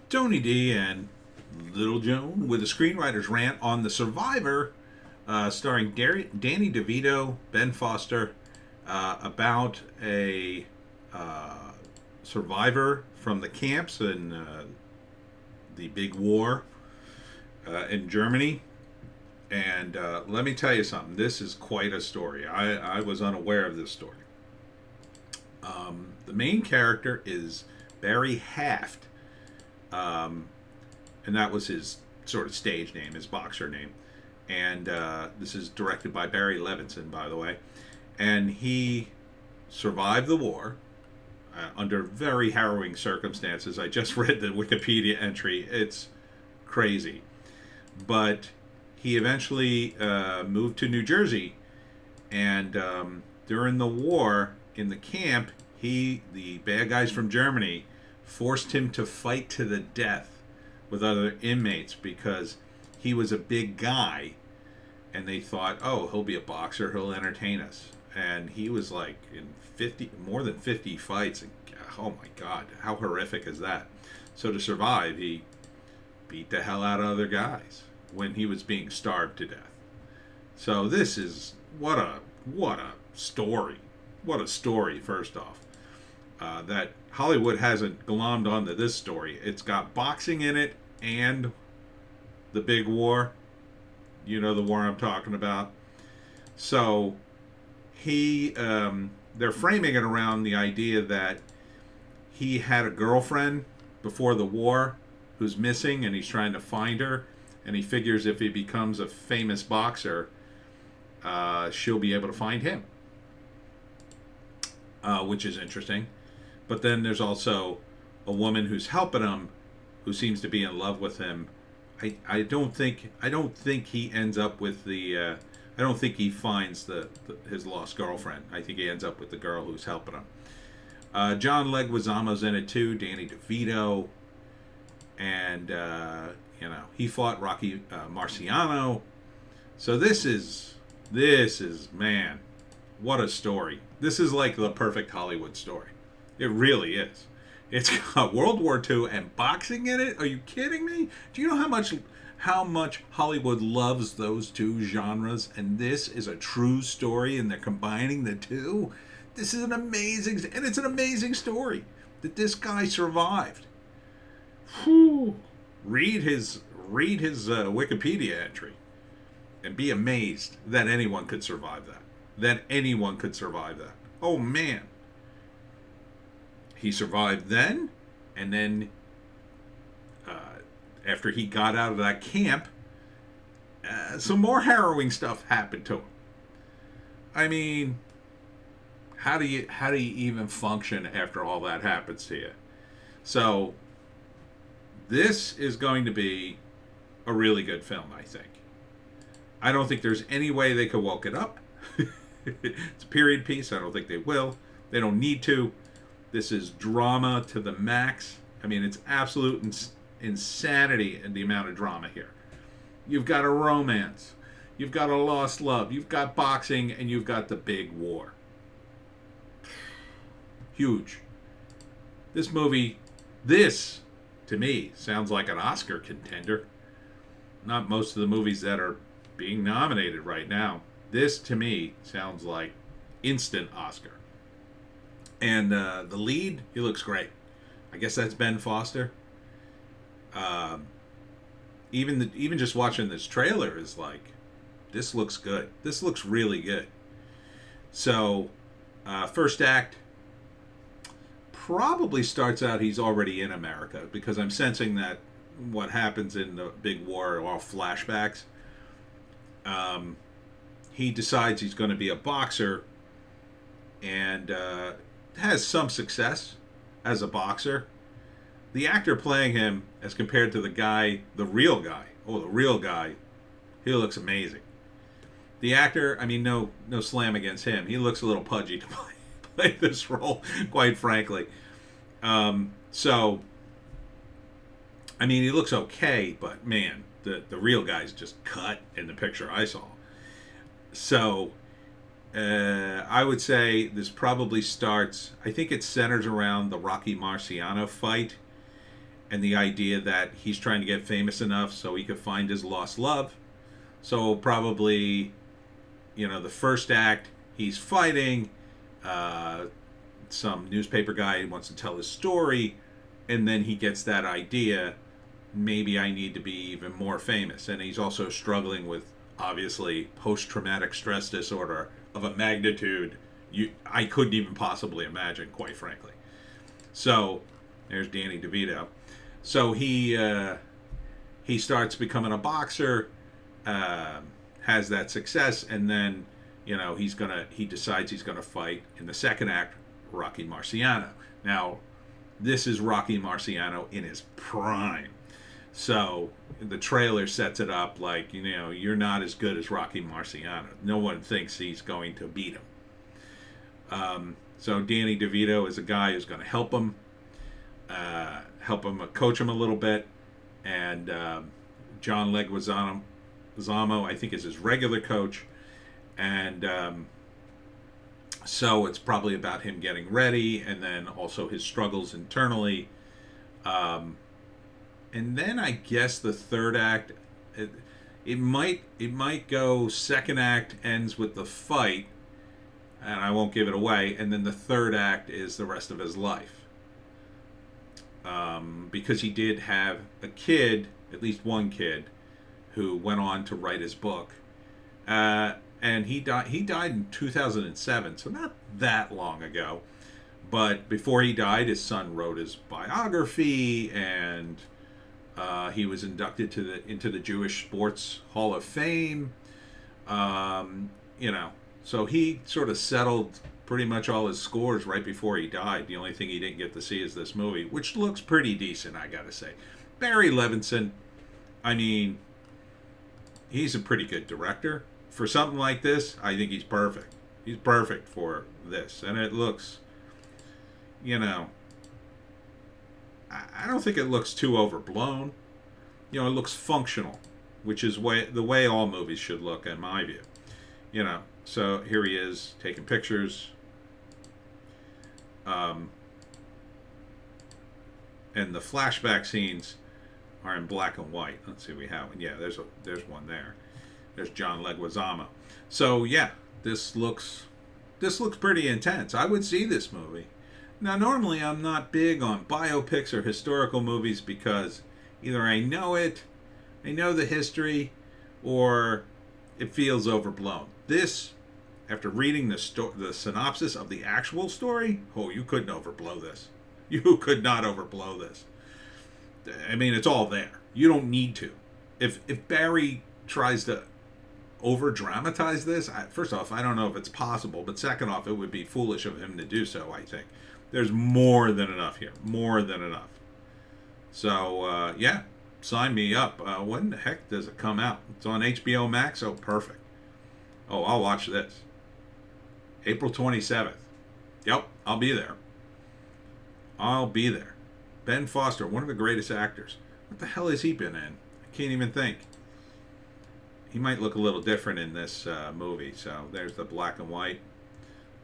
Tony D and Little Joan with a screenwriter's rant on The Survivor, starring Danny DeVito, Ben Foster, about a survivor from the camps in the big war in Germany. And let me tell you something. This is quite a story. I was unaware of this story. The main character is Barry Haft, and that was his sort of stage name, his boxer name. And this is directed by Barry Levinson, by the way. And he survived the war under very harrowing circumstances. I just read the Wikipedia entry. It's crazy. But he eventually moved to New Jersey. And during the war in the camp, the bad guys from Germany, forced him to fight to the death with other inmates because he was a big guy, and they thought, oh, he'll be a boxer, he'll entertain us. And he was like in more than 50 fights, and oh my God, how horrific is that? So to survive, he beat the hell out of other guys when he was being starved to death. So this is what a story. What a story, first off. That Hollywood hasn't glommed onto this story. It's got boxing in it and the big war. You know the war I'm talking about. So they're framing it around the idea that he had a girlfriend before the war who's missing, and he's trying to find her, and he figures if he becomes a famous boxer, she'll be able to find him, which is interesting. But then there's also a woman who's helping him, who seems to be in love with him. I don't think he ends up with the. I don't think he finds his lost girlfriend. I think he ends up with the girl who's helping him. John Leguizamo's in it too. Danny DeVito, and he fought Rocky Marciano. So this is man, what a story. This is like the perfect Hollywood story. It really is. It's got World War II and boxing in it. Are you kidding me? Do you know how much Hollywood loves those two genres? And this is a true story, and they're combining the two. This is an amazing story that this guy survived. Whew. Read his Wikipedia entry and be amazed that anyone could survive that. Oh man. He survived then, and then after he got out of that camp, some more harrowing stuff happened to him. I mean, how do you even function after all that happens to you? So this is going to be a really good film, I think. I don't think there's any way they could woke it up. It's a period piece. I don't think they will. They don't need to. This is drama to the max. I mean, it's absolute insanity in the amount of drama here. You've got a romance. You've got a lost love. You've got boxing, and you've got the big war. Huge. This movie, to me, sounds like an Oscar contender. Not most of the movies that are being nominated right now. This, to me, sounds like instant Oscar. And the lead, he looks great. I guess that's Ben Foster. Even just watching this trailer is like, this looks good. This looks really good. So, first act probably starts out he's already in America, because I'm sensing that what happens in the big war are all flashbacks. He decides he's going to be a boxer, and has some success as a boxer. The actor playing him, as compared to the real guy, he looks amazing. The actor, I mean, no slam against him. He looks a little pudgy to play this role, quite frankly. So, I mean, he looks okay, but man, the real guy's just cut in the picture I saw. So, I would say this probably starts, I think it centers around the Rocky Marciano fight. and the idea that he's trying to get famous enough so he could find his lost love. So probably, the first act, he's fighting. Some newspaper guy wants to tell his story, and then he gets that idea, maybe I need to be even more famous. And he's also struggling with, obviously, post-traumatic stress disorder of a magnitude I couldn't even possibly imagine, quite frankly. So there's Danny DeVito. So he starts becoming a boxer, has that success, and then he decides he's gonna fight in the second act Rocky Marciano. Now, this is Rocky Marciano in his prime. So the trailer sets it up like, you're not as good as Rocky Marciano. No one thinks he's going to beat him. So Danny DeVito is a guy who's going to help him coach him a little bit. And John Leguizamo, I think, is his regular coach. And so it's probably about him getting ready, and then also his struggles internally. And then I guess the third act, it might go second act ends with the fight, and I won't give it away, and then the third act is the rest of his life. Because he did have a kid, at least one kid, who went on to write his book. And he died in 2007, so not that long ago. But before he died, his son wrote his biography, and he was inducted into the Jewish Sports Hall of Fame. So he sort of settled pretty much all his scores right before he died. The only thing he didn't get to see is this movie, which looks pretty decent, I gotta say. Barry Levinson, I mean, he's a pretty good director. For something like this, I think he's perfect. He's perfect for this. And it looks, I don't think it looks too overblown. It looks functional, which is the way all movies should look, in my view. So here he is taking pictures. And the flashback scenes are in black and white. Let's see, we have one. Yeah, there's one there. There's John Leguizamo. So yeah, this looks pretty intense. I would see this movie. Now, normally I'm not big on biopics or historical movies because either I know the history, or it feels overblown. This, after reading the synopsis of the actual story, you couldn't overblow this. You could not overblow this. I mean, it's all there. You don't need to. If Barry tries to over dramatize this, first off, I don't know if it's possible, but second off, it would be foolish of him to do so. I think there's more than enough here, more than enough. So yeah, sign me up. When the heck does it come out? It's on HBO Max. Oh, perfect. Oh, I'll watch this. April 27th. Yep, I'll be there. Ben Foster, one of the greatest actors. What the hell has he been in? I can't even think. He might look a little different in this movie. So there's the black and white.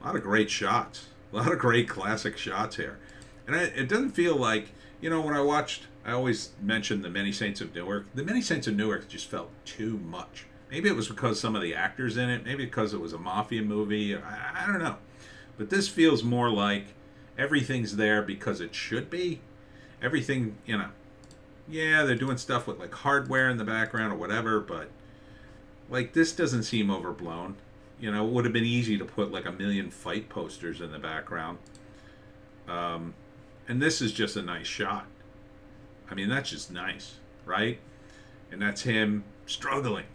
A lot of great shots. A lot of great classic shots here. And it doesn't feel like, when I watched, I always mentioned The Many Saints of Newark. The Many Saints of Newark just felt too much. Maybe it was because some of the actors in it. Maybe because it was a mafia movie. I don't know. But this feels more like everything's there because it should be. Everything, yeah, they're doing stuff with like hardware in the background or whatever, but like this doesn't seem overblown. It would have been easy to put like a million fight posters in the background. And this is just a nice shot. I mean, that's just nice, right? And that's him struggling.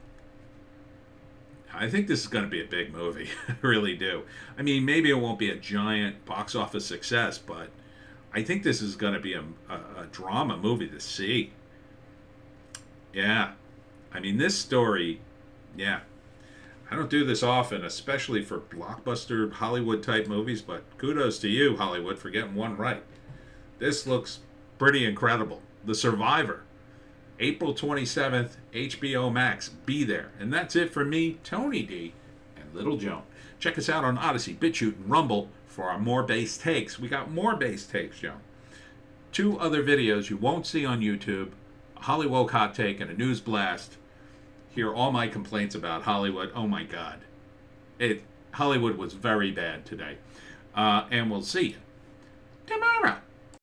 I think this is going to be a big movie. I really do. I mean, maybe it won't be a giant box office success, but I think this is going to be a drama movie to see. Yeah. I mean, this story, yeah. I don't do this often, especially for blockbuster Hollywood type movies, but kudos to you, Hollywood, for getting one right. This looks pretty incredible. The Survivor. April 27th, HBO Max. Be there. And that's it for me, Tony D, and Little Joan. Check us out on Odysee, Bitchute, and Rumble for our more base takes. We got more base takes, Joan. two other videos you won't see on YouTube, a Hollywoke hot take and a news blast. Hear all my complaints about Hollywood. Oh my God. Hollywood was very bad today. And we'll see you tomorrow.